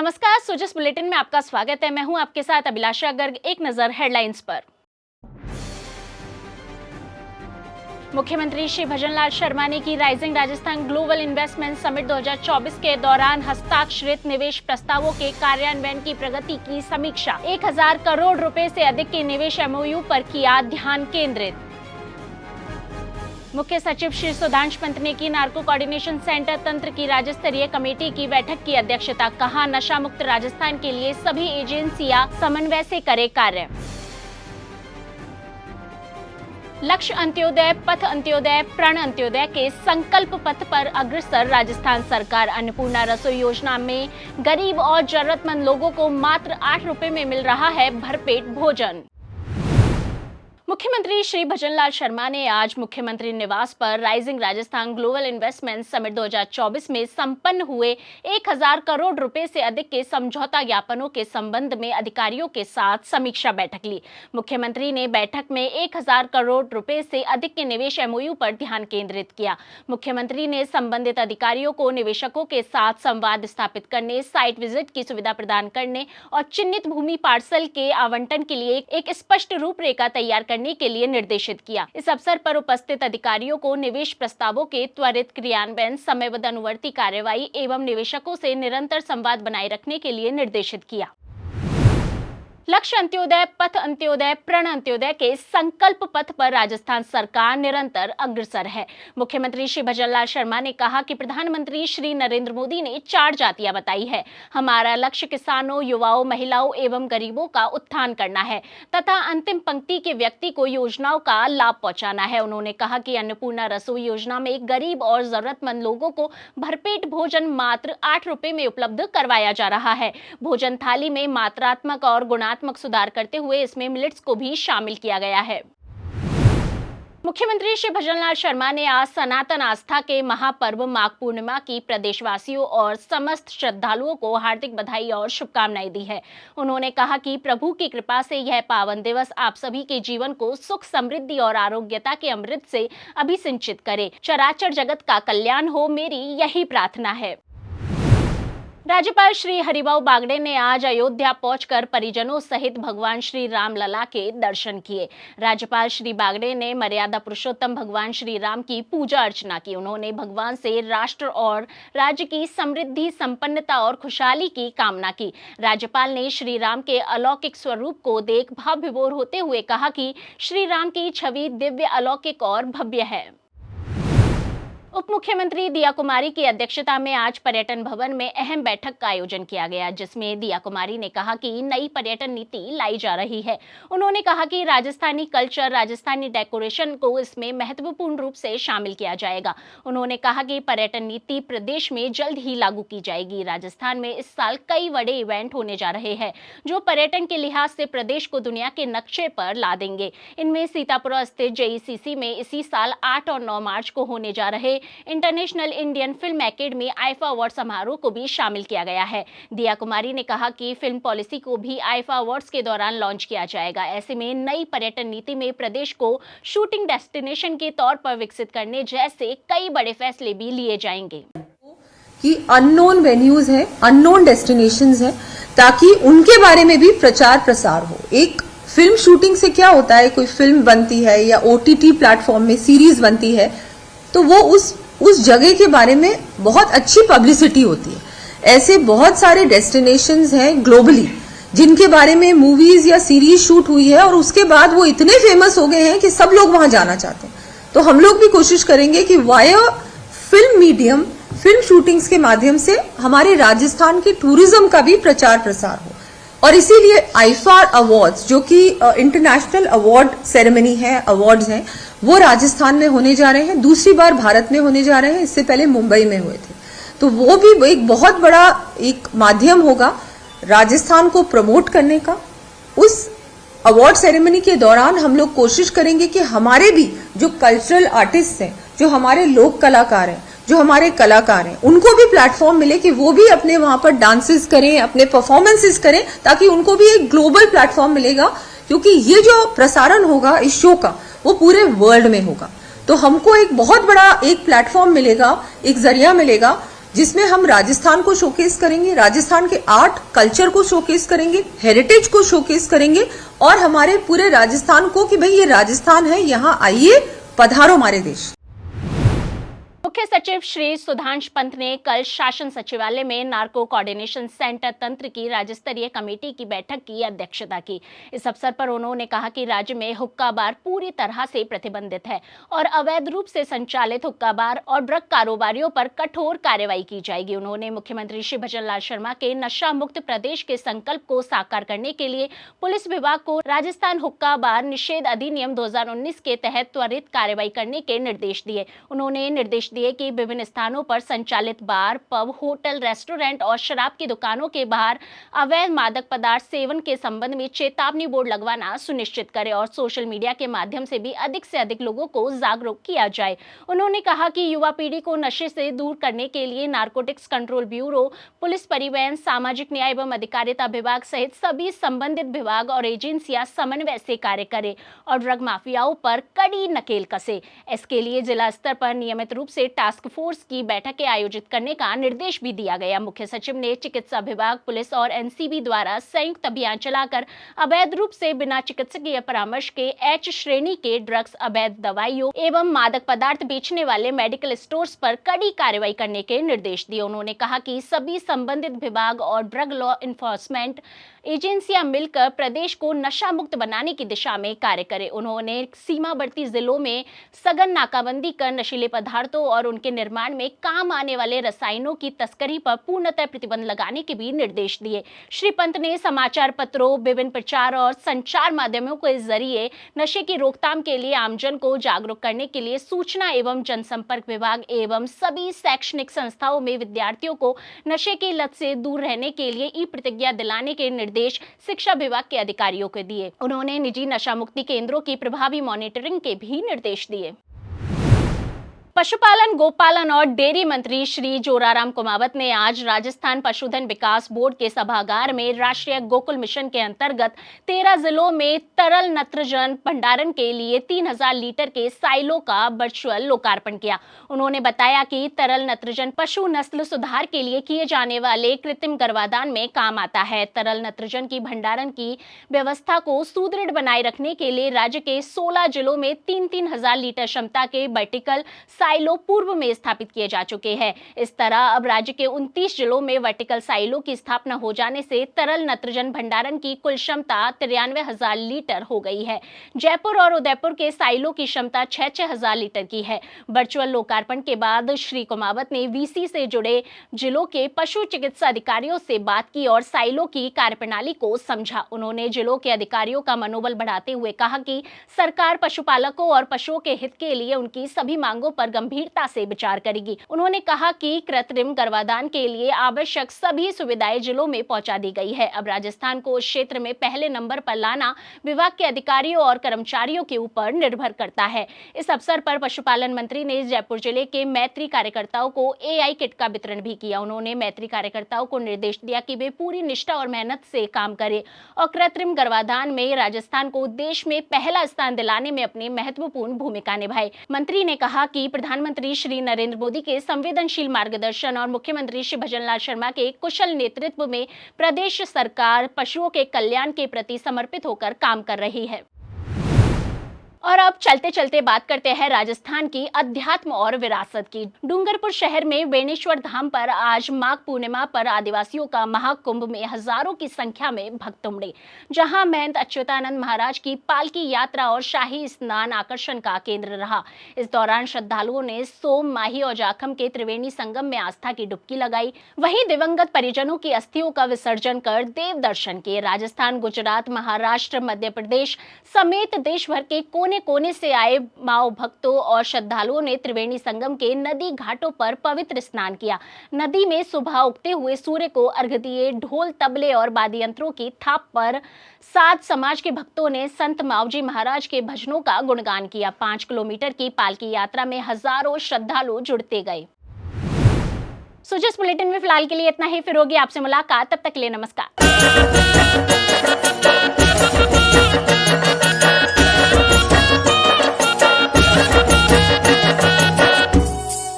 नमस्कार, सोजस बुलेटिन में आपका स्वागत है। मैं हूं आपके साथ अभिलाषा गर्ग। एक नजर हेडलाइंस पर। मुख्यमंत्री श्री भजनलाल शर्मा ने की rising Rajasthan global investment summit 2024 के दौरान हस्ताक्षरित निवेश प्रस्तावों के कार्यान्वयन की प्रगति की समीक्षा। 1000 करोड़ रुपए से अधिक के निवेश एमओयू पर किया ध्यान केंद्रित। मुख्य सचिव श्री सुधांश पंत ने की नार्को कोऑर्डिनेशन सेंटर तंत्र की राज्य स्तरीय कमेटी की बैठक की अध्यक्षता। कहा, नशा मुक्त राजस्थान के लिए सभी एजेंसियां समन्वय से करे कार्य। लक्ष्य अंत्योदय, पथ अंत्योदय, प्रण अंत्योदय के संकल्प पथ पर अग्रसर राजस्थान सरकार। अन्नपूर्णा रसोई योजना में गरीब और जरूरतमंद लोगों को मात्र 8 रुपए में मिल रहा है भरपेट भोजन। मुख्यमंत्री श्री भजनलाल शर्मा ने आज मुख्यमंत्री निवास पर rising Rajasthan global investment summit 2024 में संपन्न हुए 1000 करोड़ रुपए से अधिक के समझौता ज्ञापनों के संबंध में अधिकारियों के साथ समीक्षा बैठक ली। मुख्यमंत्री ने बैठक में 1000 करोड़ रुपए से अधिक के निवेश एमओयू पर ध्यान केंद्रित किया। मुख्यमंत्री ने संबंधित अधिकारियों को निवेशकों के साथ संवाद स्थापित करने, साइट विजिट की सुविधा प्रदान करने और चिन्हित भूमि पार्सल के आवंटन के लिए एक स्पष्ट रूपरेखा तैयार करने के लिए निर्देशित किया। इस अवसर पर उपस्थित अधिकारियों को निवेश प्रस्तावों के त्वरित क्रियान्वयन, समयबद्ध अनुवर्ती कार्यवाही एवं निवेशकों से निरंतर संवाद बनाए रखने के लिए निर्देशित किया। लक्ष्य अंत्योदय, पथ अंत्योदय, प्रण अंत्योदय के संकल्प पथ पर राजस्थान सरकार निरंतर अग्रसर है। मुख्यमंत्री श्री भजनलाल शर्मा ने कहा कि प्रधानमंत्री श्री नरेंद्र मोदी ने 4 जातियां बताई है। हमारा लक्ष्य किसानों, युवाओं, महिलाओं एवं गरीबों का उत्थान करना है तथा अंतिम पंक्ति के व्यक्ति को योजनाओं का लाभ पहुंचाना है। उन्होंने कहा कि अन्नपूर्णा रसोई योजना में गरीब और जरूरतमंद लोगों को भरपेट भोजन मात्र 8 रुपए में उपलब्ध करवाया जा रहा है। भोजन थाली में मात्रात्मक और गुणात्मक सुधार करते हुए इसमें मिलेट्स को भी शामिल किया गया है। मुख्यमंत्री श्री भजनलाल शर्मा ने आज सनातन आस्था के महापर्व माघ पूर्णिमा की प्रदेशवासियों और समस्त श्रद्धालुओं को हार्दिक बधाई और शुभकामनाएं दी है। उन्होंने कहा कि प्रभु की कृपा से यह पावन दिवस आप सभी के जीवन को सुख, समृद्धि और आरोग्यता के अमृत से अभिसिंचित करे। चराचर जगत का कल्याण हो, मेरी यही प्रार्थना है। राज्यपाल श्री हरिभाऊ बागड़े ने आज अयोध्या पहुंचकर परिजनों सहित भगवान श्री राम लला के दर्शन किए। राज्यपाल श्री बागड़े ने मर्यादा पुरुषोत्तम भगवान श्री राम की पूजा अर्चना की। उन्होंने भगवान से राष्ट्र और राज्य की समृद्धि, संपन्नता और खुशहाली की कामना की। राज्यपाल ने श्री राम के अलौकिक स्वरूप को देख भाव विभोर होते हुए कहा कि श्री राम की छवि दिव्य, अलौकिक और भव्य है। उप मुख्यमंत्री दिया कुमारी की अध्यक्षता में आज पर्यटन भवन में अहम बैठक का आयोजन किया गया, जिसमें दिया कुमारी ने कहा कि नई पर्यटन नीति लाई जा रही है। उन्होंने कहा कि राजस्थानी कल्चर, राजस्थानी डेकोरेशन को इसमें महत्वपूर्ण रूप से शामिल किया जाएगा। उन्होंने कहा कि पर्यटन नीति प्रदेश में जल्द ही लागू की जाएगी। राजस्थान में इस साल कई बड़े इवेंट होने जा रहे हैं जो पर्यटन के लिहाज से प्रदेश को दुनिया के नक्शे पर ला देंगे। इनमें सीतापुर स्थित जेईसीसी में इसी साल 8 और 9 मार्च को होने जा रहे international Indian film academy IIFA award समारोह को भी शामिल किया गया है। दिया कुमारी ने कहा कि फिल्म पॉलिसी को भी आईफा अवार्ड्स के दौरान लॉन्च किया जाएगा। ऐसे में नई पर्यटन नीति में प्रदेश को शूटिंग डेस्टिनेशन के तौर पर विकसित करने जैसे कई बड़े फैसले भी लिए जाएंगे। कि अननोन वेन्यूज हैं, अननोन डेस्टिनेशंस हैं, ताकि उनके बारे में भी प्रचार प्रसार हो। एक फिल्म शूटिंग से क्या होता है, कोई फिल्म बनती है या ओटीटी प्लेटफॉर्म में सीरीज बनती है तो वो उस जगह के बारे में बहुत अच्छी पब्लिसिटी होती है। ऐसे बहुत सारे डेस्टिनेशंस हैं ग्लोबली जिनके बारे में मूवीज या सीरीज शूट हुई है और उसके बाद वो इतने फेमस हो गए हैं कि सब लोग वहां जाना चाहते हैं। तो हम लोग भी कोशिश करेंगे कि via film medium, film shootings के माध्यम से हमारे राजस्थान के टूरिज्म का भी प्रचार प्रसार हो। और इसीलिए आईफा अवार्ड्स, जो कि इंटरनेशनल अवार्ड सेरेमनी है, अवार्ड्स हैं, वो राजस्थान में होने जा रहे हैं। दूसरी बार भारत में होने जा रहे हैं, इससे पहले मुंबई में हुए थे। तो वो भी एक बहुत बड़ा एक माध्यम होगा राजस्थान को प्रमोट करने का। उस अवार्ड सेरेमनी के दौरान हम लोग कोशिश करेंगे कि हमारे भी जो कल्चरल आर्टिस्ट हैं, जो हमारे लोक कलाकार हैं, जो हमारे कलाकार हैं, उनको भी प्लेटफॉर्म मिले कि वो भी अपने वहां पर डांसेस करें, अपने परफॉर्मेंसेस करें, ताकि उनको भी एक ग्लोबल प्लेटफॉर्म मिलेगा। क्योंकि ये जो प्रसारण होगा इस शो का, वो पूरे वर्ल्ड में होगा। तो हमको एक बहुत बड़ा एक प्लेटफॉर्म मिलेगा, एक जरिया मिलेगा जिसमें हम राजस्थान को शोकेस करेंगे, राजस्थान के आर्ट कल्चर को शोकेस करेंगे, हेरिटेज को शोकेस करेंगे और हमारे पूरे राजस्थान को कि भाई ये राजस्थान है, यहाँ आइए, पधारो हमारे देश। मुख्य सचिव श्री सुधांश पंत ने कल शासन सचिवालय में नार्को कोऑर्डिनेशन सेंटर तंत्र की राज्य स्तरीय कमेटी की बैठक की अध्यक्षता की। इस अवसर पर उन्होंने कहा कि राज्य में हुक्का बार पूरी तरह से प्रतिबंधित है और अवैध रूप से संचालित हुक्का बार और ड्रग कारोबारियों पर कठोर कार्रवाई की जाएगी। उन्होंने मुख्यमंत्री श्री भजनलाल शर्मा के नशा मुक्त प्रदेश के संकल्प को साकार करने के लिए पुलिस विभाग को राजस्थान हुक्का बार निषेध अधिनियम 2019 के तहत त्वरित कार्रवाई करने के निर्देश दिए। उन्होंने निर्देश दिए कि विभिन्न स्थानों पर संचालित बार, पब, होटल, रेस्टोरेंट और शराब की दुकानों के बाहर अवैध मादक पदार्थ सेवन के संबंध में चेतावनी बोर्ड लगवाना सुनिश्चित करें और सोशल मीडिया के माध्यम से भी अधिक से अधिक लोगों को जागरूक किया जाए। उन्होंने कहा कि युवा पीढ़ी को नशे से दूर करने के लिए नारकोटिक्स कंट्रोल ब्यूरो, पुलिस, परिवहन, सामाजिक न्याय एवं अधिकारिता विभाग सहित सभी संबंधित विभाग और एजेंसियां समन्वय से कार्य करें और ड्रग माफियाओं पर कड़ी नकेल कसे। इसके लिए जिला स्तर पर नियमित रूप से टास्क फोर्स की बैठकें आयोजित करने का निर्देश भी दिया गया। मुख्य सचिव ने चिकित्सा विभाग, पुलिस और एनसीबी द्वारा संयुक्त अभियान चलाकर अवैध रूप से बिना चिकित्सकीय परामर्श के एच श्रेणी के ड्रग्स, अवैध दवाइयों एवं मादक पदार्थ बेचने वाले मेडिकल स्टोर्स पर कड़ी कार्रवाई करने के निर्देश दिए। उन्होंने कहा कि सभी संबंधित विभाग और ड्रग लॉ इन्फोर्समेंट एजेंसियां मिलकर प्रदेश को नशा मुक्त बनाने की दिशा में कार्य करें। उन्होंने सीमावर्ती जिलों में सघन नाकाबंदी कर नशीले पदार्थों और उनके निर्माण में काम आने वाले रसायनों की तस्करी पर पूर्णतः प्रतिबंध लगाने के भी निर्देश दिए। श्री पंत ने समाचार पत्रों, विभिन्न प्रचार और संचार माध्यमों के जरिए नशे की रोकथाम के लिए आमजन को जागरूक करने के लिए सूचना एवं जनसंपर्क विभाग एवं सभी शैक्षणिक संस्थाओं में विद्यार्थियों को नशे की लत से दूर रहने के लिए ई प्रतिज्ञा दिलाने के निर्देश शिक्षा विभाग के अधिकारियों को दिए। उन्होंने निजी नशा मुक्ति केंद्रों की प्रभावी मॉनिटरिंग के भी निर्देश दिए। पशुपालन, गोपालन और डेयरी मंत्री श्री जोराराम कुमावत ने आज राजस्थान पशुधन विकास बोर्ड के सभागार में राष्ट्रीय गोकुल मिशन के अंतर्गत 13 जिलों में तरल नत्रजन भंडारण के लिए 3000 लीटर के साइलो का वर्चुअल लोकार्पण किया। उन्होंने बताया कि तरल नत्रजन पशु नस्ल सुधार के लिए किए जाने वाले कृत्रिम गर्भाधान में काम आता है। तरल नत्रजन की भंडारण की व्यवस्था को सुदृढ़ बनाए रखने के लिए राज्य के 16 जिलों में 3-3000 लीटर क्षमता के वर्टिकल साइलो पूर्व में स्थापित किए जा चुके हैं। इस तरह अब राज्य के 29 जिलों में वर्टिकल साइलो की स्थापना हो जाने से तरल नत्रजन भंडारण की कुल क्षमता 93,000 लीटर हो गई है। जयपुर और उदयपुर के साइलो की क्षमता 6,000 लीटर की है। वर्चुअल लोकार्पण के बाद श्री कुमावत ने वीसी से जुड़े जिलों के पशु चिकित्सा अधिकारियों से बात की और साइलो की कार्यप्रणाली को समझा। उन्होंने जिलों के अधिकारियों का मनोबल बढ़ाते हुए कहा कि सरकार पशुपालकों और पशुओं के हित के लिए उनकी सभी मांगों पर गंभीरता से विचार करेगी। उन्होंने कहा कि कृत्रिम गर्भाधान के लिए आवश्यक सभी सुविधाएं जिलों में पहुंचा दी गई है। अब राजस्थान को इस क्षेत्र में पहले नंबर पर लाना विभाग के अधिकारियों और कर्मचारियों के ऊपर निर्भर करता है। इस अवसर पर पशुपालन मंत्री ने जयपुर जिले के मैत्री कार्यकर्ताओं को AI किट का वितरण भी किया। उन्होंने मैत्री कार्यकर्ताओं को निर्देश दिया कि वे पूरी निष्ठा और मेहनत से काम करें और कृत्रिम गर्भाधान में राजस्थान को देश में पहला स्थान दिलाने में अपनी महत्वपूर्ण भूमिका निभाए। मंत्री ने कहा कि प्रधानमंत्री श्री नरेंद्र मोदी के संवेदनशील मार्गदर्शन और मुख्यमंत्री श्री भजनलाल शर्मा के कुशल नेतृत्व में प्रदेश सरकार पशुओं के कल्याण के प्रति समर्पित होकर काम कर रही है। और अब चलते चलते बात करते हैं राजस्थान की अध्यात्म और विरासत की। डूंगरपुर शहर में बेणेश्वर धाम पर आज माघ पूर्णिमा पर आदिवासियों का महाकुंभ में हजारों की संख्या में भक्त उमड़े, जहां महंत अच्युतानंद महाराज की पालकी यात्रा और शाही स्नान आकर्षण का केंद्र रहा। इस दौरान श्रद्धालुओं ने सोम, माही और जाखम के त्रिवेणी संगम में आस्था की डुबकी लगाई। वहीं दिवंगत परिजनों की अस्थियों का विसर्जन कर देव दर्शन किए। राजस्थान, गुजरात, महाराष्ट्र, मध्य प्रदेश समेत देश भर के कोने से आए माओ भक्तों और श्रद्धालुओं ने त्रिवेणी संगम के नदी घाटों पर पवित्र स्नान किया। नदी में सुबह उगते हुए सूर्य को अर्घ्य दिए। ढोल, तबले और वाद्य यंत्रों की थाप पर सात समाज के भक्तों ने संत मावजी महाराज के भजनों का गुणगान किया। 5 किलोमीटर की पालकी यात्रा में हजारों श्रद्धालु जुड़ते गए। जिस बुलेटिन में फिलहाल के लिए इतना ही, फिर होगी आपसे मुलाकात। तब तक के लिए नमस्कार।